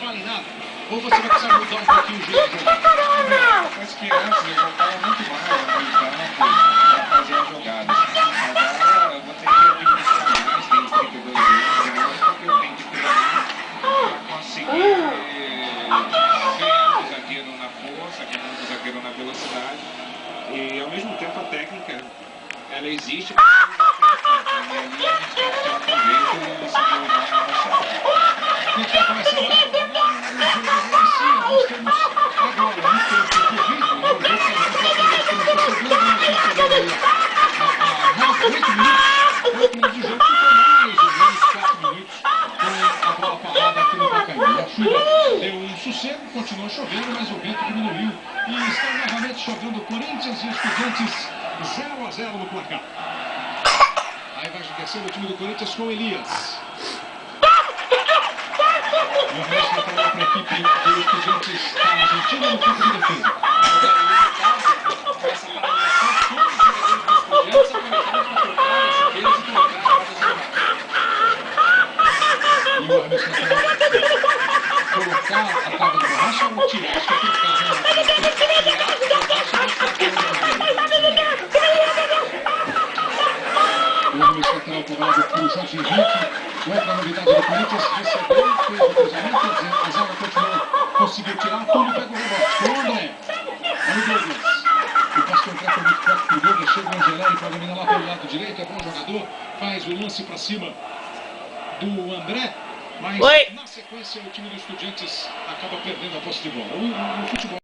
fala em nada? Ou você vai precisar mudar um pouquinho o jeito de jogar? Acho que antes eu voltava muito mais para fazer as jogadas. Agora eu vou ter que administrar mais, tenho 32 anos, porque eu tenho que treinar para conseguir ganhar o zagueiro na força, ganhar o zagueiro na velocidade. E ao mesmo tempo a técnica, ela existe para e ali a gente tem que ter um proveito e seguir o nosso processo. A gente vai começar mais o jogo inicia. Nós temos agora no tempo corrido, no jogo que nós estamos jogando, há 8 minutos de jogo, ficou mais ou menos 4 minutos com a bola parada aqui no Pacaembu. A chuva deu um sossego, continuou chovendo, mas o vento diminuiu e está novamente chovendo. Corinthians e Estudiantes 0-0 no placar. Aí vai descendo o time do Corinthians com Elias. O resto para a equipe do Estudiantes da Argentina no campo de defesa. Essa paralisação, todos os jogadores do Estudiantes aproveitaram para trocar as chuteiras e colocar as rodas no mar. E o árbitro está colocar a tábua de borracha ou tirar? Acho que é colocar, o árbitro está cobrado por Jorge Henrique. Outra novidade do Corinthians, recebeu, fez o cruzamento, a zaga continuou, conseguiu tirar, tudo pega o rebote. Com o André. Olha o Douglas. O Pastor André foi muito forte pro Douglas, chega o Angelelli para dominar lá pelo lado direito, é bom jogador, faz o lance para cima do André, mas na sequência o time do Estudiantes acaba perdendo a posse de bola. O futebol